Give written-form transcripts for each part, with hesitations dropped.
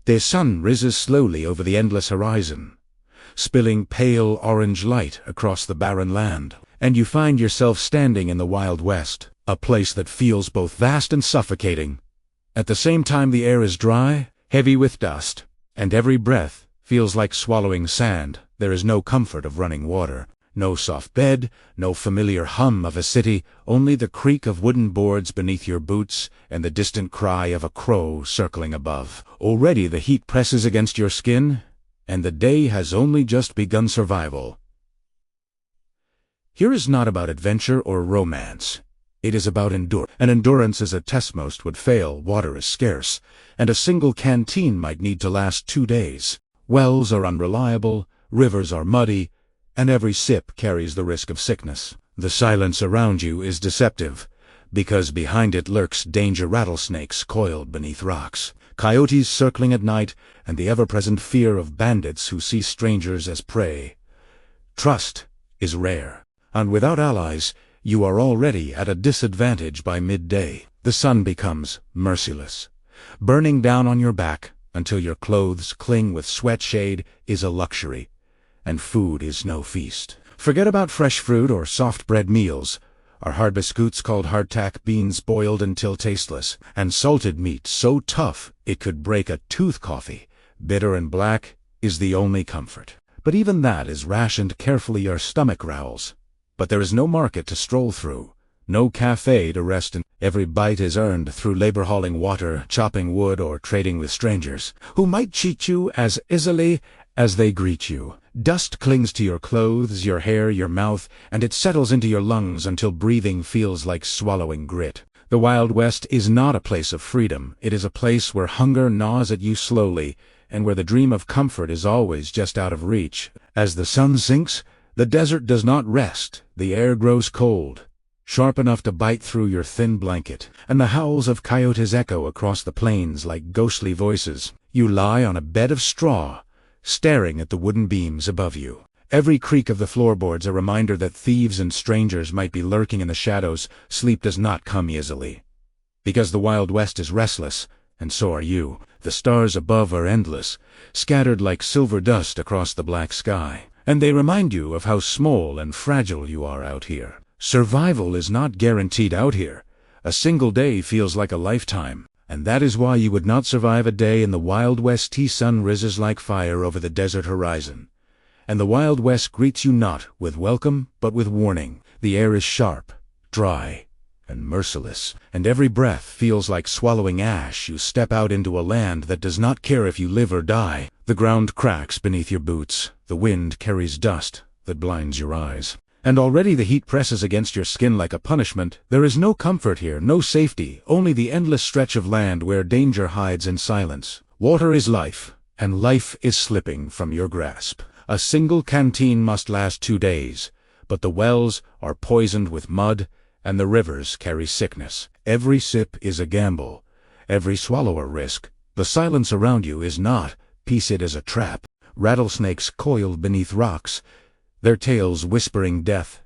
The sun rises slowly over the endless horizon, spilling pale orange light across the barren land, and you find yourself standing in the Wild West, a place that feels both vast and suffocating. At the same time, the air is dry, heavy with dust, and every breath feels like swallowing sand. There is no comfort of running water, no soft bed, no familiar hum of a city, only the creak of wooden boards beneath your boots and the distant cry of a crow circling above. Already the heat presses against your skin, and the day has only just begun survival. Here is not about adventure or romance. It is about endurance. And endurance is a test most would fail. Water is scarce, and a single canteen might need to last 2 days. Wells are unreliable, rivers are muddy, and every sip carries the risk of sickness. The silence around you is deceptive, because behind it lurks danger: rattlesnakes coiled beneath rocks, coyotes circling at night, and the ever-present fear of bandits who see strangers as prey. Trust is rare, and without allies, you are already at a disadvantage by midday. The sun becomes merciless, burning down on your back until your clothes cling with sweat. Shade is a luxury, and food is no feast. Forget about fresh fruit or soft bread meals. Our hard biscuits called hardtack, beans boiled until tasteless, and salted meat so tough it could break a tooth. Coffee, bitter and black, is the only comfort. But even that is rationed carefully. Your stomach growls, but there is no market to stroll through, no cafe to rest in. Every bite is earned through labor, hauling water, chopping wood, or trading with strangers, who might cheat you as easily as they greet you. Dust clings to your clothes, your hair, your mouth, and it settles into your lungs until breathing feels like swallowing grit. The Wild West is not a place of freedom. It is a place where hunger gnaws at you slowly, and where the dream of comfort is always just out of reach. As the sun sinks, the desert does not rest. The air grows cold, sharp enough to bite through your thin blanket, and the howls of coyotes echo across the plains like ghostly voices. You lie on a bed of straw, staring at the wooden beams above you. Every creak of the floorboards a reminder that thieves and strangers might be lurking in the shadows. Sleep does not come easily, because the Wild West is restless, and so are you. The stars above are endless, scattered like silver dust across the black sky, and they remind you of how small and fragile you are out here. Survival is not guaranteed out here. A single day feels like a lifetime, and that is why you would not survive a day in the Wild West. The sun rises like fire over the desert horizon, and the Wild West greets you not with welcome but with warning. The air is sharp, dry, and merciless, and every breath feels like swallowing ash. You step out into a land that does not care if you live or die. The ground cracks beneath your boots, the wind carries dust that blinds your eyes, and already the heat presses against your skin like a punishment. There is no comfort here, no safety, only the endless stretch of land where danger hides in silence. Water is life, and life is slipping from your grasp. A single canteen must last 2 days, but the wells are poisoned with mud, and the rivers carry sickness. Every sip is a gamble, every swallow a risk. The silence around you is not peace, it is a trap. Rattlesnakes coiled beneath rocks, their tails whispering death.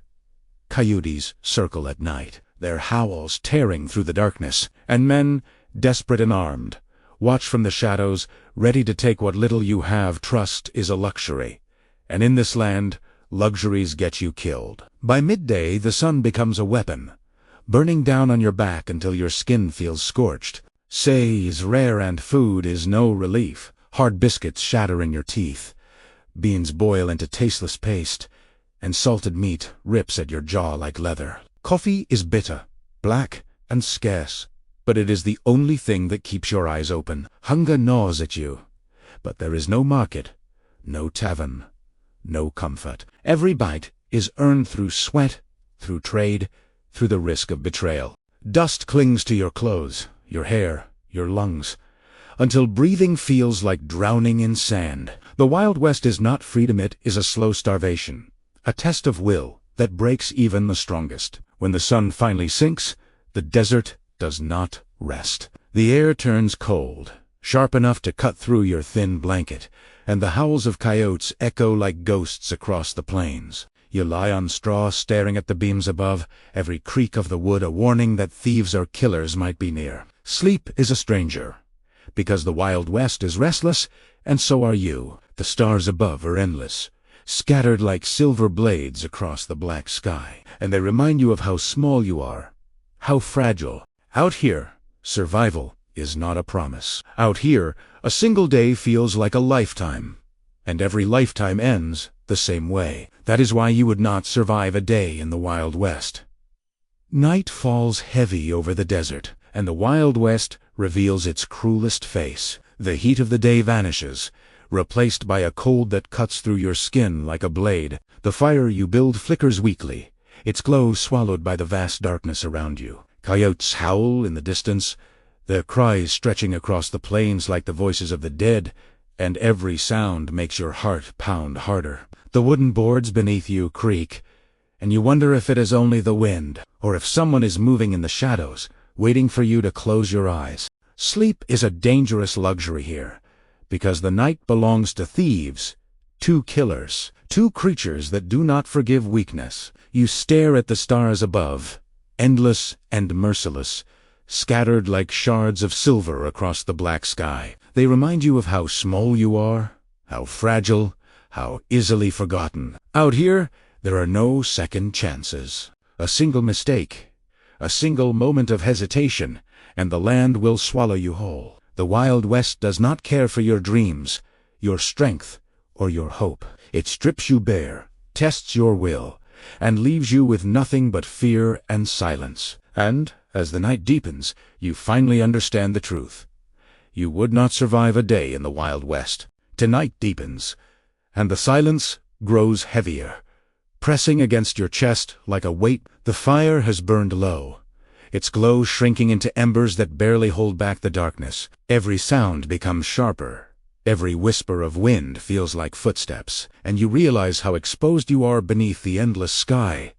Coyotes circle at night, their howls tearing through the darkness, and men, desperate and armed, watch from the shadows, ready to take what little you have. Trust is a luxury, and in this land, luxuries get you killed. By midday, the sun becomes a weapon, burning down on your back until your skin feels scorched. Say is rare and food is no relief. Hard biscuits shatter in your teeth, beans boil into tasteless paste, and salted meat rips at your jaw like leather. Coffee is bitter, black, and scarce, but it is the only thing that keeps your eyes open. Hunger gnaws at you, but there is no market, no tavern, no comfort. Every bite is earned through sweat, through trade, through the risk of betrayal. Dust clings to your clothes, your hair, your lungs, until breathing feels like drowning in sand. The Wild West is not freedom, it is a slow starvation, a test of will that breaks even the strongest. When the sun finally sinks, the desert does not rest. The air turns cold, sharp enough to cut through your thin blanket, and the howls of coyotes echo like ghosts across the plains. You lie on straw staring at the beams above, every creak of the wood a warning that thieves or killers might be near. Sleep is a stranger, because the Wild West is restless, and so are you. The stars above are endless, scattered like silver blades across the black sky, and they remind you of how small you are, how fragile. Out here, survival is not a promise. Out here, a single day feels like a lifetime, and every lifetime ends the same way. That is why you would not survive a day in the Wild West. Night falls heavy over the desert, and the Wild West reveals its cruelest face. The heat of the day vanishes, replaced by a cold that cuts through your skin like a blade. The fire you build flickers weakly, its glow swallowed by the vast darkness around you. Coyotes howl in the distance, their cries stretching across the plains like the voices of the dead, and every sound makes your heart pound harder. The wooden boards beneath you creak, and you wonder if it is only the wind, or if someone is moving in the shadows, waiting for you to close your eyes. Sleep is a dangerous luxury here, because the night belongs to thieves, two killers, two creatures that do not forgive weakness. You stare at the stars above, endless and merciless, scattered like shards of silver across the black sky. They remind you of how small you are, how fragile, how easily forgotten. Out here, there are no second chances. A single mistake, a single moment of hesitation, and the land will swallow you whole. The Wild West does not care for your dreams, your strength, or your hope. It strips you bare, tests your will, and leaves you with nothing but fear and silence. And, as the night deepens, you finally understand the truth. You would not survive a day in the Wild West. Tonight deepens, and the silence grows heavier, pressing against your chest like a weight. The fire has burned low, its glow shrinking into embers that barely hold back the darkness. Every sound becomes sharper. Every whisper of wind feels like footsteps, and you realize how exposed you are beneath the endless sky.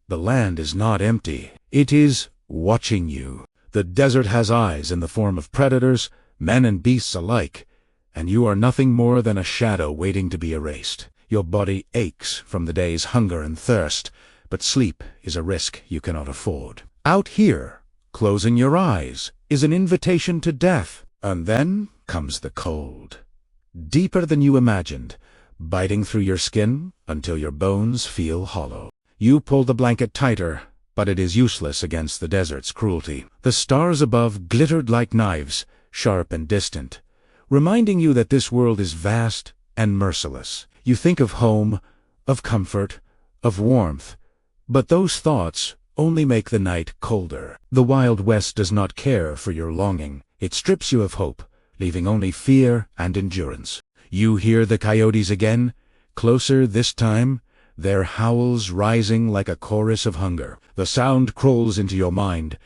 The land is not empty. It is watching you. The desert has eyes in the form of predators, men and beasts alike, and you are nothing more than a shadow waiting to be erased. Your body aches from the day's hunger and thirst, but sleep is a risk you cannot afford. Out here, closing your eyes is an invitation to death. And then comes the cold, deeper than you imagined, biting through your skin until your bones feel hollow. You pull the blanket tighter, but it is useless against the desert's cruelty. The stars above glittered like knives, sharp and distant, reminding you that this world is vast and merciless. You think of home, of comfort, of warmth, but those thoughts only make the night colder. The Wild West does not care for your longing. It strips you of hope, leaving only fear and endurance. You hear the coyotes again, closer this time, their howls rising like a chorus of hunger. The sound crawls into your mind,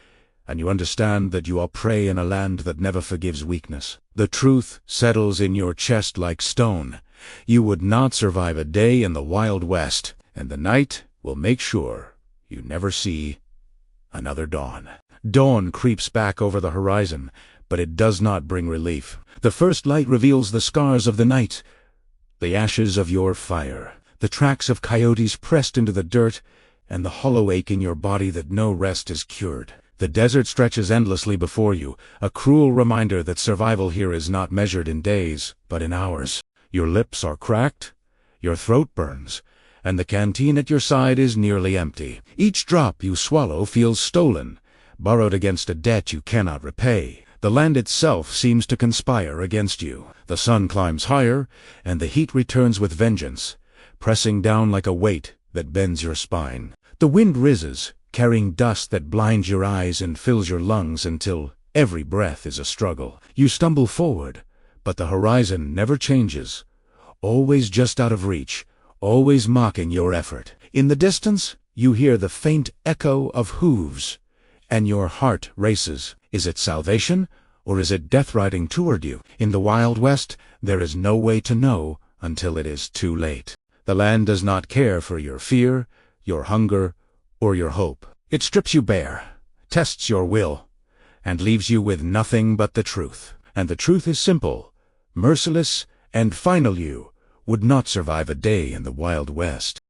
and you understand that you are prey in a land that never forgives weakness. The truth settles in your chest like stone. You would not survive a day in the Wild West, and the night will make sure you never see another dawn. Dawn creeps back over the horizon, but it does not bring relief. The first light reveals the scars of the night, the ashes of your fire, the tracks of coyotes pressed into the dirt, and the hollow ache in your body that no rest is cured. The desert stretches endlessly before you, a cruel reminder that survival here is not measured in days, but in hours. Your lips are cracked, your throat burns, and the canteen at your side is nearly empty. Each drop you swallow feels stolen, borrowed against a debt you cannot repay. The land itself seems to conspire against you. The sun climbs higher, and the heat returns with vengeance, pressing down like a weight that bends your spine. The wind rises, carrying dust that blinds your eyes and fills your lungs until every breath is a struggle. You stumble forward, but the horizon never changes, always just out of reach, always mocking your effort. In the distance, you hear the faint echo of hooves, and your heart races. Is it salvation, or is it death riding toward you? In the Wild West, there is no way to know until it is too late. The land does not care for your fear, your hunger, or your hope. It strips you bare, tests your will, and leaves you with nothing but the truth. And the truth is simple, merciless, and final. You would not survive a day in the Wild West.